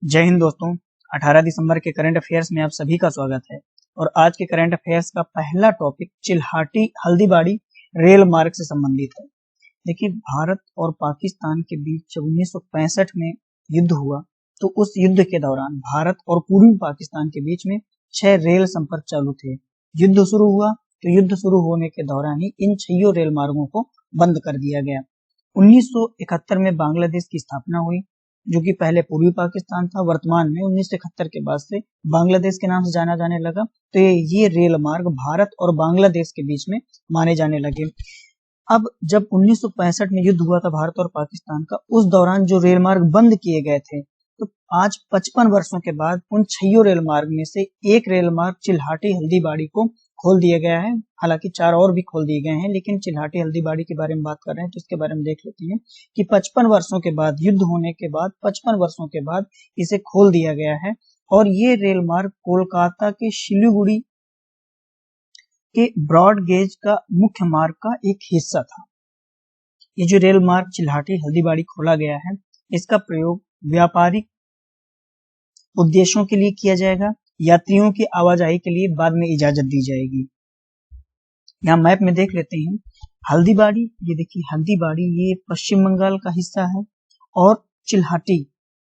जय हिंद दोस्तों। 18 दिसंबर के करंट अफेयर्स में आप सभी का स्वागत है। और आज के करंट अफेयर्स का पहला टॉपिक चिल्हाटी हल्दीबाड़ी रेल मार्ग से संबंधित है। देखिए, भारत और पाकिस्तान के बीच जब 1965 में युद्ध हुआ तो उस युद्ध के दौरान भारत और पूर्वी पाकिस्तान के बीच में 6 रेल संपर्क चालू थे। युद्ध शुरू हुआ तो युद्ध शुरू होने के दौरान ही इन 6 रेल मार्गों को बंद कर दिया गया। 1971 में बांग्लादेश की स्थापना हुई, जो कि पहले पूर्वी पाकिस्तान था। वर्तमान में 1971 के बाद से बांग्लादेश के नाम से जाना जाने लगा। तो ये रेल मार्ग भारत और बांग्लादेश के बीच में माने जाने लगे। अब जब 1965 में युद्ध हुआ था भारत और पाकिस्तान का, उस दौरान जो रेल मार्ग बंद किए गए थे, तो आज 55 वर्षों के बाद उन 6 रेल मार्ग में से एक रेल मार्ग चिल्हाटी हल्दीबाड़ी को खोल दिया गया है। हालांकि 4 और भी खोल दिए गए हैं, लेकिन चिल्हाटी हल्दीबाड़ी के बारे में बात कर रहे हैं तो इसके बारे में देख लेते हैं कि 55 वर्षों के बाद, युद्ध होने के बाद 55 वर्षों के बाद इसे खोल दिया गया है। और ये रेल मार्ग कोलकाता के सिलीगुड़ी के ब्रॉड गेज का मुख्य मार्ग का एक हिस्सा था। ये जो रेल मार्ग चिल्हाटी हल्दीबाड़ी खोला गया है, इसका प्रयोग व्यापारिक उद्देश्यों के लिए किया जाएगा। यात्रियों की आवाजाही के लिए बाद में इजाजत दी जाएगी। यहाँ मैप में देख लेते हैं हल्दीबाड़ी, ये देखिए हल्दीबाड़ी ये पश्चिम बंगाल का हिस्सा है। और चिल्हाटी,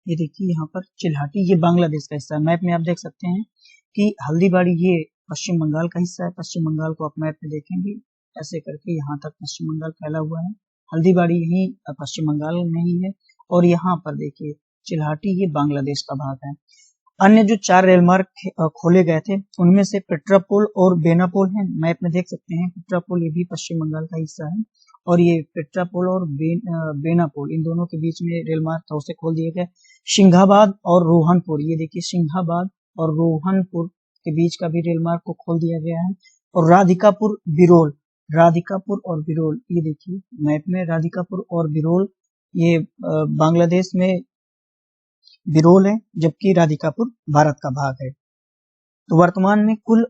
ये देखिए यहाँ पर चिल्हाटी ये बांग्लादेश का हिस्सा है। मैप में आप देख सकते हैं कि हल्दीबाड़ी ये पश्चिम बंगाल का हिस्सा है। पश्चिम बंगाल को आप मैप में देखेंगे ऐसे करके यहाँ तक पश्चिम बंगाल फैला हुआ है। हल्दीबाड़ी यही पश्चिम बंगाल में ही है। और यहाँ पर देखिए चिल्हाटी ये बांग्लादेश का भाग है। अन्य जो 4 रेल मार्ग खोले गए थे उनमें से पेट्रापोल और बेनापोल है। मैप में देख सकते हैं पेट्रापोल ये भी पश्चिम बंगाल का हिस्सा है। और ये पेट्रापोल और बेनापोल इन दोनों के बीच में रेल मार्ग था, उसे खोल दिया गया। सिंघाबाद और रोहनपुर, ये देखिए सिंघाबाद और रोहनपुर के बीच का भी रेल मार्ग को खोल दिया गया है। और राधिकापुर बिरोल, राधिकापुर और बिरोल, ये देखिए मैप में राधिकापुर और बिरोल ये बांग्लादेश में बिरोल है, जबकि राधिकापुर भारत का भाग है। तो वर्तमान में कुल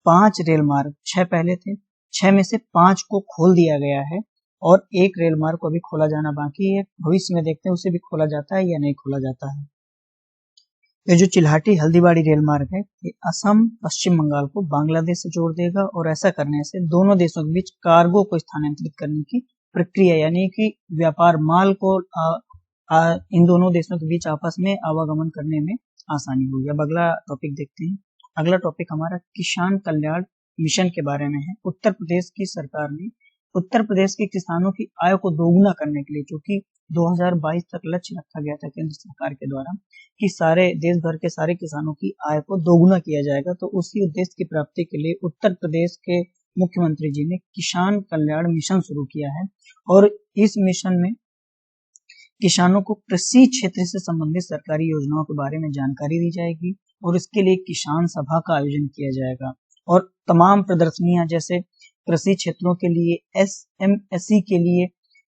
5 रेल मार्ग, 6 पहले थे, 6 में से 5 को खोल दिया गया है और एक रेल मार्ग को अभी खोला जाना बाकी है। भविष्य में देखते हैं उसे भी खोला जाता है या नहीं खोला जाता है। ये जो चिल्हाटी हल्दीबाड़ी रेल मार्ग है, ये असम पश्चिम बंगाल को बांग्लादेश से जोड़ देगा। और ऐसा करने से दोनों देशों के बीच कार्गो को स्थानांतरित करने की प्रक्रिया, यानी कि व्यापार माल को इन दोनों देशों के बीच आपस में आवागमन करने में आसानी होगी। अब अगला टॉपिक देखते हैं। अगला टॉपिक हमारा किसान कल्याण मिशन के बारे में है। उत्तर प्रदेश की सरकार ने उत्तर प्रदेश के किसानों की आय को दोगुना करने के लिए, जो कि 2022 तक लक्ष्य रखा गया था केंद्र सरकार के द्वारा कि सारे देश भर के सारे किसानों की आय को दोगुना किया जाएगा, तो उसी उद्देश्य की प्राप्ति के लिए उत्तर प्रदेश के मुख्यमंत्री जी ने किसान कल्याण मिशन शुरू किया है। और इस मिशन में किसानों को कृषि क्षेत्र से संबंधित सरकारी योजनाओं के बारे में जानकारी दी जाएगी और इसके लिए किसान सभा का आयोजन किया जाएगा। और तमाम प्रदर्शनियां जैसे कृषि क्षेत्रों के लिए, SMSE के लिए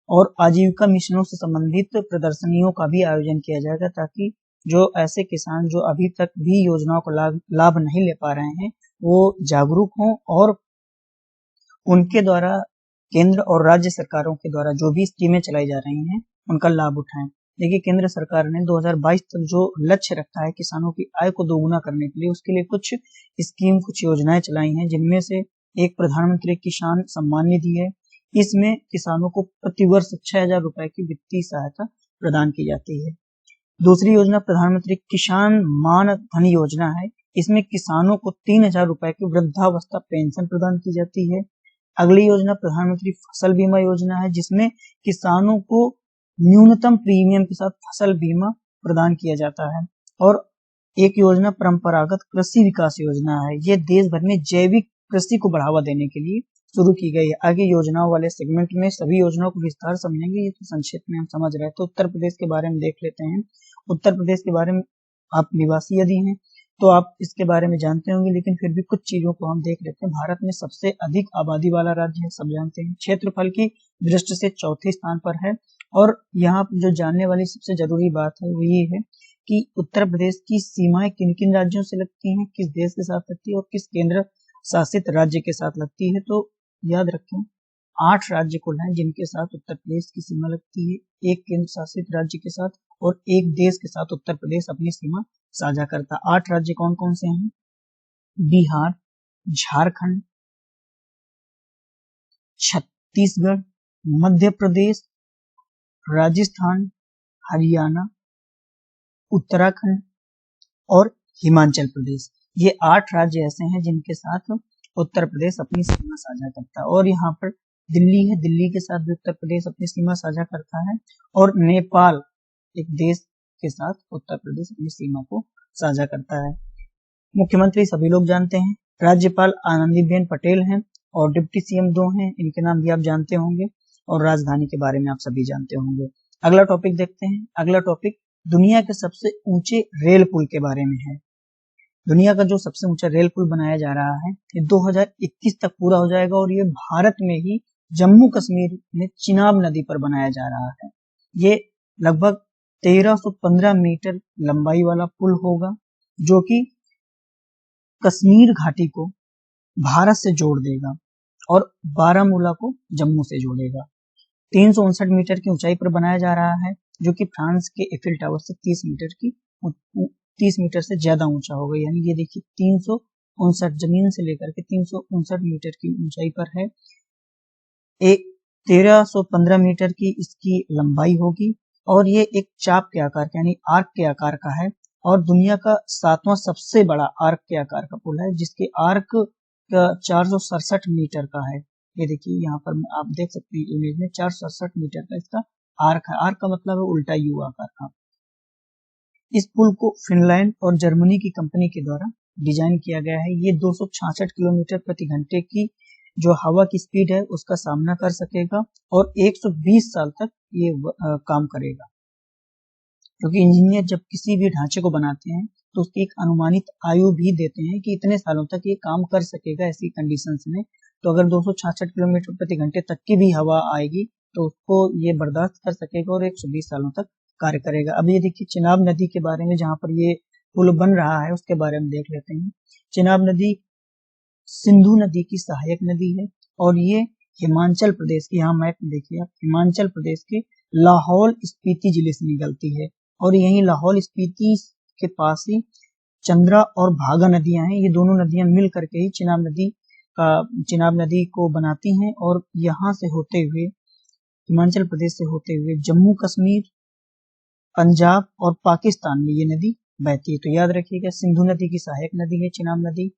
और आजीविका मिशनों से संबंधित प्रदर्शनियों का भी आयोजन किया जाएगा, ताकि जो ऐसे किसान जो अभी तक भी योजनाओं को लाभ नहीं ले पा रहे हैं वो जागरूक हों और उनके द्वारा केंद्र और राज्य सरकारों के द्वारा जो भी स्कीमें चलाई जा रही हैं उनका लाभ उठाएं। देखिए, केंद्र सरकार ने 2022 तक जो लक्ष्य रखा है किसानों की आय को दोगुना करने के लिए, उसके लिए कुछ स्कीम, कुछ योजनाएं चलाई हैं, जिनमें से एक प्रधानमंत्री किसान सम्मान निधि है। इसमें किसानों को प्रतिवर्ष 6,000 रुपए की वित्तीय सहायता प्रदान की जाती है। दूसरी योजना प्रधानमंत्री किसान मान धन योजना है। इसमें किसानों को 3,000 रुपए की वृद्धावस्था पेंशन प्रदान की जाती है। अगली योजना प्रधानमंत्री फसल बीमा योजना है, जिसमें किसानों को न्यूनतम प्रीमियम के साथ फसल बीमा प्रदान किया जाता है। और एक योजना परंपरागत कृषि विकास योजना है। ये देश भर में जैविक कृषि को बढ़ावा देने के लिए शुरू की गई है। आगे योजनाओं वाले सेगमेंट में सभी योजनाओं को विस्तार समझेंगे, ये तो संक्षिप्त में हम समझ रहे हैं। तो उत्तर प्रदेश के बारे में देख लेते हैं। उत्तर प्रदेश के बारे में आप निवासी यदि हैं तो आप इसके बारे में जानते होंगे, लेकिन फिर भी कुछ चीजों को हम देख लेते हैं। भारत में सबसे अधिक आबादी वाला राज्य है, सब जानते हैं। क्षेत्रफल की दृष्टि से चौथे स्थान पर है। और यहाँ जो जानने वाली सबसे जरूरी बात है वो ये है कि उत्तर प्रदेश की सीमाएं किन किन राज्यों से लगती हैं, किस देश के साथ लगती है और किस केंद्र शासित राज्य के साथ लगती है। तो याद रखें 8 राज्य कुल हैं जिनके साथ उत्तर प्रदेश की सीमा लगती है, एक केंद्र शासित राज्य के साथ और एक देश के साथ उत्तर प्रदेश अपनी सीमा साझा करता है। 8 राज्य कौन कौन से हैं? बिहार, झारखंड, छत्तीसगढ़, मध्य प्रदेश, राजस्थान, हरियाणा, उत्तराखंड और हिमाचल प्रदेश। ये 8 राज्य ऐसे हैं जिनके साथ उत्तर प्रदेश अपनी सीमा साझा करता है। और यहाँ पर दिल्ली है, दिल्ली के साथ भी उत्तर प्रदेश अपनी सीमा साझा करता है। और नेपाल एक देश के साथ उत्तर प्रदेश अपनी सीमा को साझा करता है। मुख्यमंत्री सभी लोग जानते हैं, राज्यपाल आनंदीबेन पटेल हैं और डिप्टी सीएम 2 हैं, इनके नाम भी आप जानते होंगे। और राजधानी के बारे में आप सभी जानते होंगे। अगला टॉपिक देखते हैं। अगला टॉपिक दुनिया के सबसे ऊंचे रेल पुल के बारे में है। दुनिया का जो सबसे ऊंचा रेल पुल बनाया जा रहा है ये 2021 तक पूरा हो जाएगा और ये भारत में ही जम्मू कश्मीर में चिनाब नदी पर बनाया जा रहा है। ये लगभग 1315 मीटर लंबाई वाला पुल होगा जो कि कश्मीर घाटी को भारत से जोड़ देगा और बारामूला को जम्मू से जोड़ेगा। 359 मीटर की ऊंचाई पर बनाया जा रहा है जो कि फ्रांस के एफिल टावर से 30 मीटर से ज्यादा ऊंचा होगा। यानी ये देखिए 359 जमीन से लेकर के 359 मीटर की ऊंचाई पर है। 1315 मीटर की इसकी लंबाई होगी और ये एक चाप के आकार यानी आर्क के आकार का है और दुनिया का 7वां सबसे बड़ा आर्क के आकार का पुल है जिसके आर्क का 467 मीटर का है। ये देखिए यहाँ पर आप देख सकते हैं इमेज में 467 मीटर का इसका आर्क है। आर्क का मतलब है उल्टा यू आकार का। इस पुल को फिनलैंड और जर्मनी की कंपनी के द्वारा डिजाइन किया गया है। ये 266 किलोमीटर प्रति घंटे की जो हवा की स्पीड है उसका सामना कर सकेगा और 120 साल तक ये काम करेगा। क्योंकि इंजीनियर जब किसी भी ढांचे को बनाते हैं तो उसकी एक अनुमानित आयु भी देते हैं कि इतने सालों तक ये काम कर सकेगा ऐसी कंडीशंस में। तो अगर 266 किलोमीटर प्रति घंटे तक की भी हवा आएगी तो उसको ये बर्दाश्त कर सकेगा और 120 सालों तक कार्य करेगा। अब ये देखिए चिनाब नदी के बारे में जहाँ पर ये पुल बन रहा है उसके बारे में देख लेते हैं। चिनाब नदी सिंधु नदी की सहायक नदी है और ये हिमाचल प्रदेश की, यहाँ मैप में देखिए आप, हिमाचल प्रदेश के लाहौल स्पीति जिले से निकलती है और यही लाहौल स्पीति के पास ही चंद्रा और भागा नदियां हैं। ये दोनों नदियां मिल करके ही चिनाब नदी को बनाती हैं और यहाँ से होते हुए हिमाचल प्रदेश से होते हुए जम्मू कश्मीर, पंजाब और पाकिस्तान में ये नदी बहती है। तो याद रखिएगा सिंधु नदी की सहायक नदी है चिनाब नदी।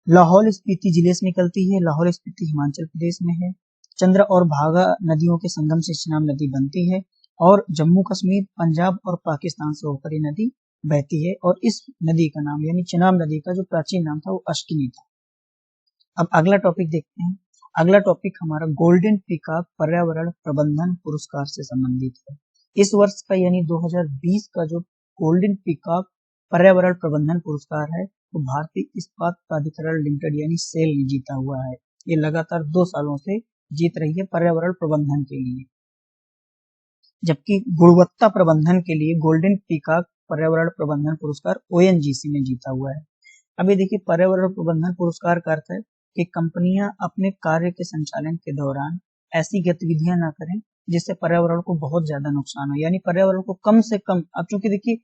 लाहौल स्पीति जिले से निकलती है, लाहौल स्पीति हिमाचल प्रदेश में है। चंद्र और भागा नदियों के संगम से चिनाब नदी बनती है और जम्मू कश्मीर, पंजाब और पाकिस्तान से होकर ये नदी बहती है। और इस नदी का नाम यानी चिनाब नदी का जो प्राचीन नाम था वो अश्किनी था। अब अगला टॉपिक देखते हैं। अगला टॉपिक हमारा गोल्डन पीकॉक पर्यावरण प्रबंधन पुरस्कार से संबंधित है। इस वर्ष का यानी 2020 का जो गोल्डन पीकॉक पर्यावरण प्रबंधन पुरस्कार है वो भारतीय इस्पात प्राधिकरण लिमिटेड यानी सेल ने जीता हुआ है। ये लगातार 2 सालों से जीत रही है पर्यावरण प्रबंधन के लिए। जबकि गुणवत्ता प्रबंधन के लिए गोल्डन पीकॉक पर्यावरण प्रबंधन पुरस्कार ओएनजीसी ने जीता हुआ है। अभी देखिए पर्यावरण प्रबंधन पुरस्कार का अर्थ है कि कंपनियां अपने कार्य के संचालन के दौरान ऐसी गतिविधियां ना करें जिससे पर्यावरण को बहुत ज्यादा नुकसान हो, यानी पर्यावरण को कम से कम। अब चूंकि देखिए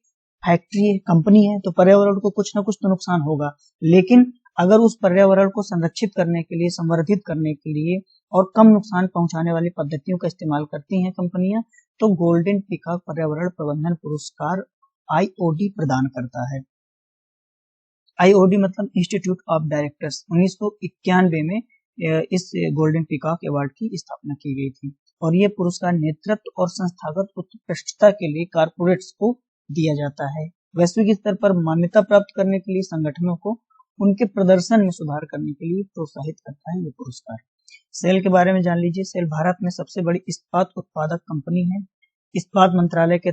फैक्ट्री है, कंपनी है, तो पर्यावरण को कुछ ना कुछ तो नुकसान होगा, लेकिन अगर उस पर्यावरण को संरक्षित करने के लिए, संवर्धित करने के लिए और कम नुकसान पहुंचाने वाली पद्धतियों का इस्तेमाल करती हैं कंपनियां, तो गोल्डन पीकॉक पर्यावरण प्रबंधन पुरस्कार आईओडी प्रदान करता है। आईओडी मतलब इंस्टीट्यूट ऑफ डायरेक्टर्स। 1991 में इस गोल्डन पीकॉक अवार्ड की स्थापना की गई थी और ये पुरस्कार नेतृत्व और संस्थागत उत्कृष्टता के लिए कारपोरेट्स को दिया जाता है। वैश्विक स्तर पर मान्यता प्राप्त करने के लिए संगठनों को उनके प्रदर्शन में सुधार करने के लिए प्रोत्साहित करता है ये पुरस्कार। सेल के बारे में जान लीजिए। सेल भारत में सबसे बड़ी इस्पात उत्पादक कंपनी है। इस्पात मंत्रालय के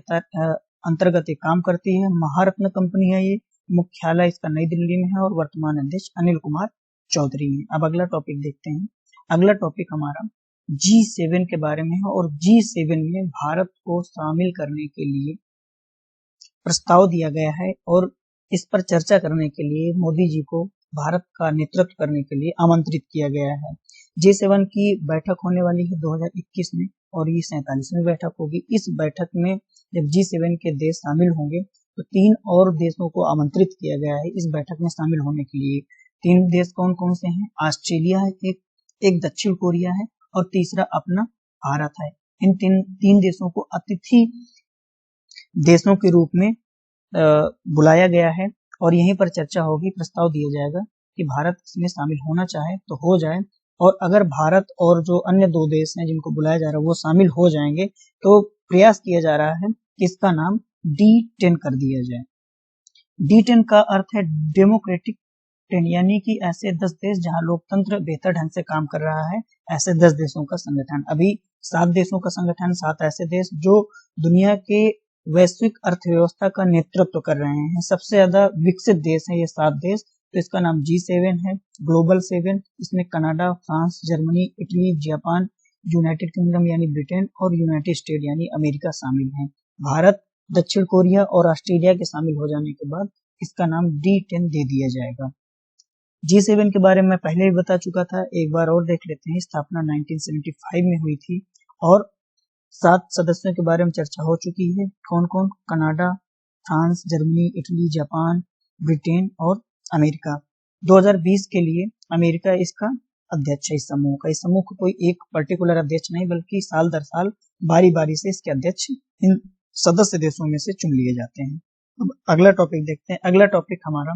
अंतर्गत ये काम करती है। महारत्न कंपनी है ये। मुख्यालय इसका नई दिल्ली में है और वर्तमान अध्यक्ष अनिल कुमार चौधरी हैं। अब अगला टॉपिक देखते हैं। अगला टॉपिक हमारा G7 के बारे में है और G7 में भारत को शामिल करने के लिए प्रस्ताव दिया गया है और इस पर चर्चा करने के लिए मोदी जी को भारत का नेतृत्व करने के लिए आमंत्रित किया गया है। G7 की बैठक होने वाली है 2021 में और ये 47वीं बैठक होगी। इस बैठक में जब G7 के देश शामिल होंगे तो 3 और देशों को आमंत्रित किया गया है इस बैठक में शामिल होने के लिए। 3 देश कौन कौन से हैं? ऑस्ट्रेलिया है, एक दक्षिण कोरिया है और तीसरा अपना भारत है। इन तीन देशों को अतिथि देशों के रूप में बुलाया गया है और यहीं पर चर्चा होगी, प्रस्ताव दिया जाएगा कि भारत इसमें शामिल होना चाहे तो हो जाए, और अगर भारत और जो अन्य 2 देश हैं जिनको बुलाया जा रहा है वो शामिल हो जाएंगे तो प्रयास किया जा रहा है कि इसका नाम D10 कर दिया जाए। D10 का अर्थ है डेमोक्रेटिक 10, यानी कि ऐसे 10 देश जहां लोकतंत्र बेहतर ढंग से काम कर रहा है, ऐसे 10 देशों का संगठन। अभी 7 देशों का संगठन, 7 ऐसे देश जो दुनिया के वैश्विक अर्थव्यवस्था का नेतृत्व कर रहे हैं, सबसे ज्यादा विकसित देश हैं ये 7 देश। तो इसका नाम G7 है, ग्लोबल 7। इसमें Canada, France, Germany, Italy, Japan, United kingdom यानी ब्रिटेन और यूनाइटेड स्टेट यानी अमेरिका शामिल हैं। भारत, दक्षिण कोरिया और ऑस्ट्रेलिया के शामिल हो जाने के बाद इसका नाम D10 दे दिया जाएगा। G7 के बारे में पहले ही बता चुका था, एक बार और देख लेते हैं। स्थापना 1975 में हुई थी और 7 सदस्यों के बारे में चर्चा हो चुकी है। कौन कौन? Canada, France, Germany, Italy, Japan, Britain और अमेरिका। 2020 के लिए अमेरिका इसका अध्यक्ष है, इस समूह का। इस समूह को कोई एक पर्टिकुलर अध्यक्ष नहीं, बल्कि साल दर साल बारी बारी से इसके अध्यक्ष इन सदस्य देशों में से चुन लिए जाते हैं। अब अगला टॉपिक देखते हैं। अगला टॉपिक हमारा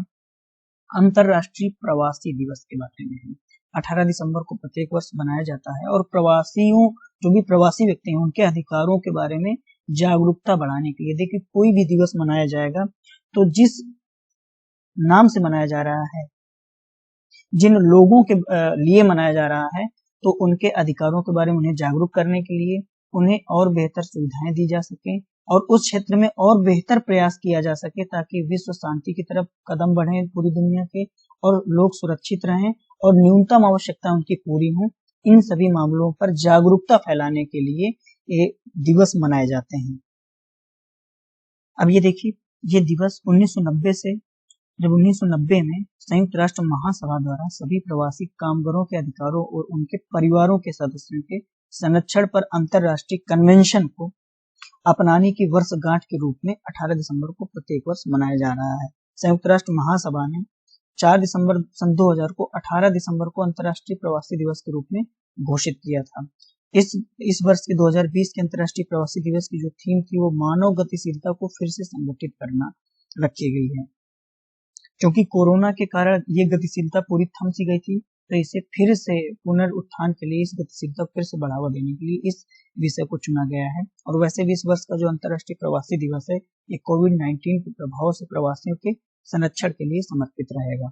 अंतरराष्ट्रीय प्रवासी दिवस के बारे में है। 18 दिसंबर को प्रत्येक वर्ष मनाया जाता है और प्रवासियों, जो भी प्रवासी व्यक्ति हैं, उनके अधिकारों के बारे में जागरूकता बढ़ाने के लिए। देखिए, कोई भी दिवस मनाया जाएगा तो जिस नाम से मनाया जा रहा है, जिन लोगों के लिए मनाया जा रहा है, तो उनके अधिकारों के बारे में उन्हें जागरूक करने के लिए, उन्हें और बेहतर सुविधाएं दी जा सके और उस क्षेत्र में और बेहतर प्रयास किया जा सके ताकि विश्व शांति की तरफ कदम बढ़े पूरी दुनिया के, और लोग सुरक्षित रहें और न्यूनतम आवश्यकता उनकी पूरी हो। इन सभी मामलों पर जागरूकता फैलाने के लिए ये दिवस मनाए जाते हैं। अब ये देखिए, ये दिवस 1990 से, जब 1990 में संयुक्त राष्ट्र महासभा द्वारा सभी प्रवासी कामगारों के अधिकारों और उनके परिवारों के सदस्यों के संरक्षण पर अंतरराष्ट्रीय कन्वेंशन को अपनाने की वर्षगांठ के रूप में 18 दिसंबर को प्रत्येक वर्ष मनाया जा रहा है। संयुक्त राष्ट्र महासभा ने 4 दिसंबर सन 2000 को 18 दिसंबर को अंतरराष्ट्रीय प्रवासी दिवस के रूप में घोषित किया था। इस वर्ष के 2020 के अंतरराष्ट्रीय प्रवासी दिवस की जो थीम थी वो मानव गतिशीलता को फिर से संगठित करना रखी गई है। क्योंकि कोरोना के कारण ये गतिशीलता पूरी थम सी गई थी, तो इसे फिर से पुनरुत्थान के लिए, इस गतिशीलता को फिर से बढ़ावा देने के लिए इस विषय को चुना गया है। और वैसे भी इस वर्ष का जो अंतरराष्ट्रीय प्रवासी दिवस है, ये कोविड-19 के प्रभाव से प्रवासियों के संरक्षण के लिए समर्पित रहेगा।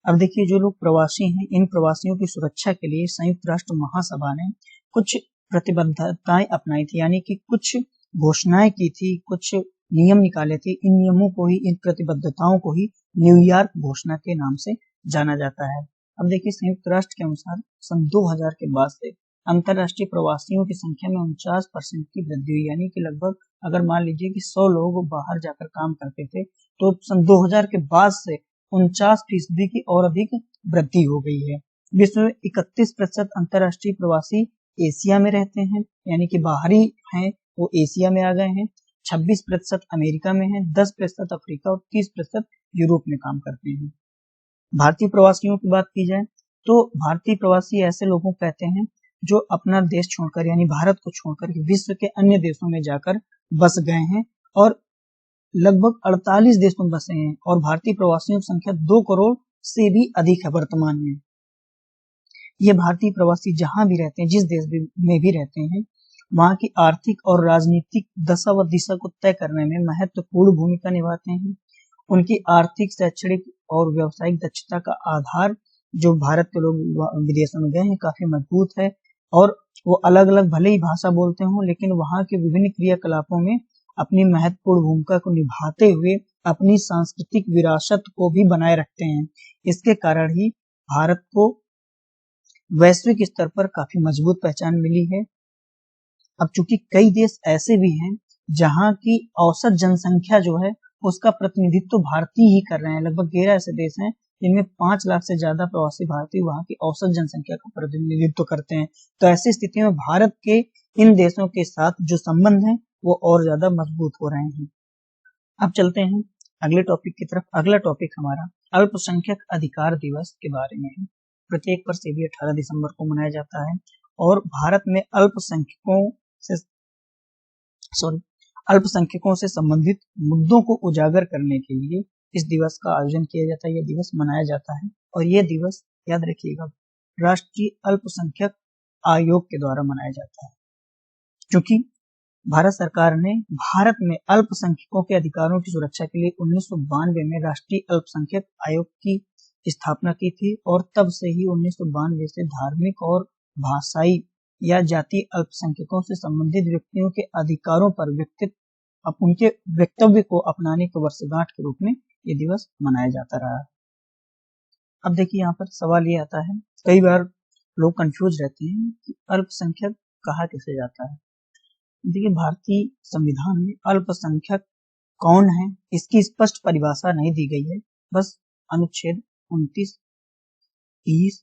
अब देखिए, जो लोग प्रवासी हैं, इन प्रवासियों की सुरक्षा के लिए संयुक्त राष्ट्र महासभा ने कुछ प्रतिबद्धताएं अपनाई थी, यानी कि कुछ घोषणाएं की थी, कुछ नियम निकाले थे। इन नियमों को ही, इन प्रतिबद्धताओं को ही न्यूयॉर्क घोषणा के नाम से जाना जाता है। अब देखिए, संयुक्त राष्ट्र के अनुसार सन 2000 के बाद से अंतरराष्ट्रीय प्रवासियों की संख्या में 49% की वृद्धि हुई, यानी कि लगभग, अगर मान लीजिए कि 100 लोग बाहर जाकर काम करते थे, तो सन 2000 के बाद से 49% की और अधिक वृद्धि हो गई है। विश्व में 31% अंतरराष्ट्रीय प्रवासी एशिया में रहते हैं, यानी कि बाहरी हैं, वो एशिया में आ गए हैं। 26% अमेरिका में है, 10% अफ्रीका और 30% यूरोप में काम करते हैं। भारतीय प्रवासियों की बात की जाए तो भारतीय प्रवासी ऐसे लोगों को कहते हैं जो अपना देश छोड़कर, यानी भारत को छोड़कर विश्व के अन्य देशों में जाकर बस गए हैं और लगभग 48 देशों में बसे हैं, और भारतीय प्रवासियों की संख्या 2 करोड़ से भी अधिक है वर्तमान में। ये भारतीय प्रवासी जहां भी रहते हैं, जिस देश में भी रहते हैं, वहां की आर्थिक और राजनीतिक दशा व दिशा को तय करने में महत्वपूर्ण भूमिका निभाते हैं। उनकी आर्थिक, शैक्षणिक और व्यावसायिक दक्षता का आधार जो भारत के लोग विदेशों में गए हैं काफी मजबूत है, और वो अलग अलग भले ही भाषा बोलते हों, लेकिन वहां के विभिन्न क्रियाकलापों में अपनी महत्वपूर्ण भूमिका को निभाते हुए अपनी सांस्कृतिक विरासत को भी बनाए रखते हैं। इसके कारण ही भारत को वैश्विक स्तर पर काफी मजबूत पहचान मिली है। अब चूंकि कई देश ऐसे भी हैं जहां की औसत जनसंख्या जो है उसका प्रतिनिधित्व भारतीय ही कर रहे हैं। लगभग 13 ऐसे देश हैं जिनमें 5 लाख से ज्यादा प्रवासी भारतीय वहां की औसत जनसंख्या का प्रतिनिधित्व करते हैं। तो ऐसी स्थिति में भारत के इन देशों के साथ जो संबंध है वो और ज्यादा मजबूत हो रहे हैं। अब चलते हैं अगले टॉपिक की तरफ। अगला टॉपिक हमारा अल्पसंख्यक अधिकार दिवस के बारे में है। प्रत्येक वर्ष ये भी 18 दिसंबर को मनाया जाता है और भारत में अल्पसंख्यकों से संबंधित मुद्दों को उजागर करने के लिए इस दिवस का आयोजन किया जाता है, यह दिवस मनाया जाता है। और यह दिवस याद रखिएगा राष्ट्रीय अल्पसंख्यक आयोग के द्वारा मनाया जाता है, क्योंकि भारत सरकार ने भारत में अल्पसंख्यकों के अधिकारों की सुरक्षा के लिए 1992 में राष्ट्रीय अल्पसंख्यक आयोग की स्थापना की थी और तब से ही 1992 से धार्मिक और भाषाई या जातीय अल्पसंख्यकों से संबंधित व्यक्तियों के अधिकारों पर उनके वक्तव्य को अपनाने की वर्षगांठ के रूप में ये दिवस मनाया जाता रहा है। अब देखिए यहाँ पर सवाल ये आता है, कई बार लोग कंफ्यूज रहते हैं कि अल्पसंख्यक कहा किसे जाता है। देखिए भारतीय संविधान में अल्पसंख्यक कौन है इसकी स्पष्ट परिभाषा नहीं दी गई है। बस अनुच्छेद 29, 30,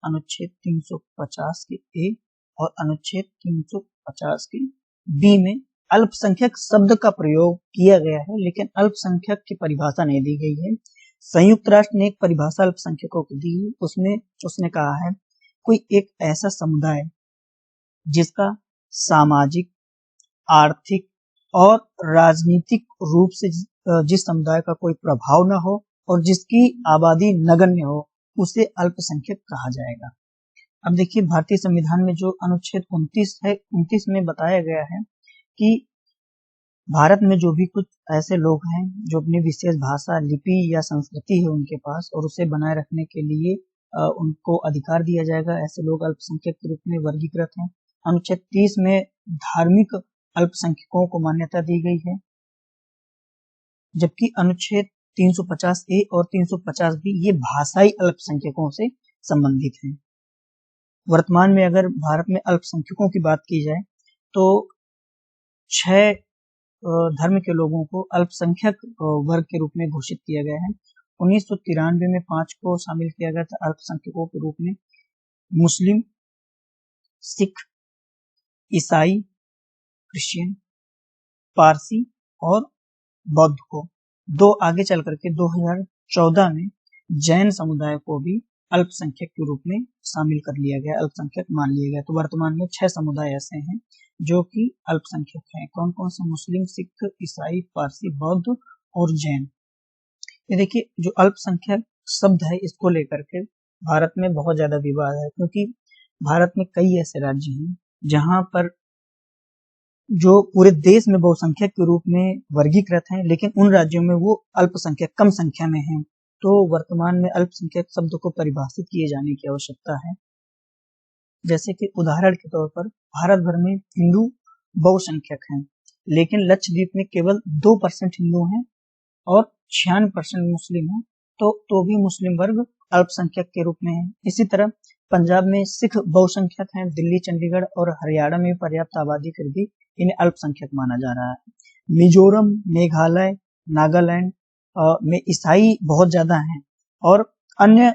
अनुच्छेद 350 के ए और अनुच्छेद 350 के बी में अल्पसंख्यक शब्द का प्रयोग किया गया है, लेकिन अल्पसंख्यक की परिभाषा नहीं दी गई है। संयुक्त राष्ट्र ने एक परिभाषा अल्पसंख्यकों को दी, उसमें उसने कहा है कोई एक ऐसा समुदाय जिसका सामाजिक, आर्थिक और राजनीतिक रूप से जिस समुदाय का कोई प्रभाव न हो और जिसकी आबादी नगण्य हो, उसे अल्पसंख्यक कहा जाएगा। अब देखिए भारतीय संविधान में जो अनुच्छेद 29 है, 29 में बताया गया है कि भारत में जो भी कुछ ऐसे लोग हैं जो अपनी विशेष भाषा, लिपि या संस्कृति है उनके पास और उसे बनाए रखने के लिए उनको अधिकार दिया जाएगा, ऐसे लोग अल्पसंख्यक के रूप में वर्गीकृत हैं। अनुच्छेद 30 में धार्मिक अल्पसंख्यकों को मान्यता दी गई है, जबकि अनुच्छेद 350 ए और 350 बी ये भाषाई अल्पसंख्यकों से संबंधित हैं। वर्तमान में अगर भारत में अल्पसंख्यकों की बात की जाए तो 6 धर्म के लोगों को अल्पसंख्यक वर्ग के रूप में घोषित किया गया है। 1993 में 5 को शामिल किया गया था अल्पसंख्यकों के रूप में, मुस्लिम, सिख, ईसाई, क्रिश्चियन, पारसी और बौद्ध को। आगे चल करके 2014 में जैन समुदाय को भी अल्पसंख्यक के रूप में शामिल कर लिया गया, अल्पसंख्यक मान लिया गया। तो वर्तमान में 6 समुदाय ऐसे हैं जो कि अल्पसंख्यक हैं। कौन कौन से? मुस्लिम, सिख, ईसाई, पारसी, बौद्ध और जैन। ये देखिए जो अल्पसंख्यक शब्द है इसको लेकर के भारत में बहुत ज्यादा विवाद है, क्योंकि भारत में कई ऐसे राज्य हैं जहां पर जो पूरे देश में बहुसंख्यक के रूप में वर्गीकृत हैं, लेकिन उन राज्यों में वो अल्पसंख्यक कम संख्या में हैं। तो वर्तमान में अल्पसंख्यक शब्द को परिभाषित किए जाने की आवश्यकता है। जैसे कि उदाहरण के तौर पर भारत भर में हिंदू बहुसंख्यक हैं, लेकिन लक्षद्वीप में केवल 2% हिंदू हैं और 96% मुस्लिम हैं, तो भी मुस्लिम वर्ग अल्पसंख्यक के रूप में है। इसी तरह पंजाब में सिख बहुसंख्यक हैं, दिल्ली, चंडीगढ़ और हरियाणा में पर्याप्त आबादी फिर भी इन्हें अल्पसंख्यक माना जा रहा है। मिजोरम, मेघालय, नागालैंड में ईसाई बहुत ज्यादा हैं और अन्य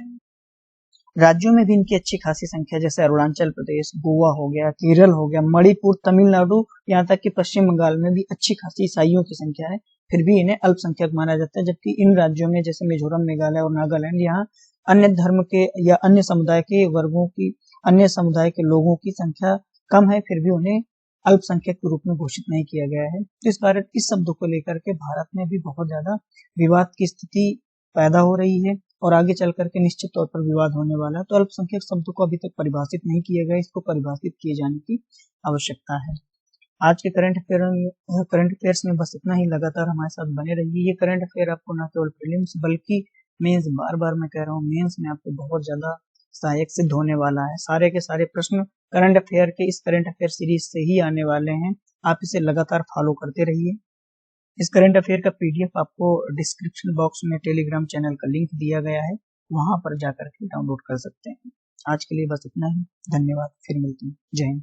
राज्यों में भी इनकी अच्छी खासी संख्या, जैसे अरुणाचल प्रदेश, गोवा हो गया, केरल हो गया, मणिपुर, तमिलनाडु, यहाँ तक कि पश्चिम बंगाल में भी अच्छी खासी ईसाइयों की संख्या है, फिर भी इन्हें अल्पसंख्यक माना जाता है। जबकि इन राज्यों में जैसे मिजोरम, मेघालय और नागालैंड, यहाँ अन्य धर्म के या अन्य समुदाय के वर्गों की, अन्य समुदाय के लोगों की संख्या कम है, फिर भी उन्हें अल्पसंख्यक के रूप में घोषित नहीं किया गया है। तो इस कारण इस शब्द को लेकर के भारत में भी बहुत ज्यादा विवाद की स्थिति पैदा हो रही है और आगे चल करके निश्चित तौर पर विवाद होने वाला है। तो अल्पसंख्यक शब्द को अभी तक परिभाषित नहीं किया गया, इसको परिभाषित किए जाने की आवश्यकता है। आज के करंट अफेयर्स में बस इतना ही। लगातार हमारे साथ बने रहिए। ये करंट अफेयर आपको न केवल प्रीलिम्स बल्कि मेंस, बार बार मैं कह रहा हूँ, मेंस में आपको बहुत ज्यादा सहायक सिद्ध होने वाला है। सारे के सारे प्रश्न करंट अफेयर के इस करंट अफेयर सीरीज से ही आने वाले हैं। आप इसे लगातार फॉलो करते रहिए। इस करंट अफेयर का पीडीएफ आपको डिस्क्रिप्शन बॉक्स में टेलीग्राम चैनल का लिंक दिया गया है, वहां पर जाकर के डाउनलोड कर सकते हैं। आज के लिए बस इतना ही। धन्यवाद, फिर मिलते हैं। जय हिंद।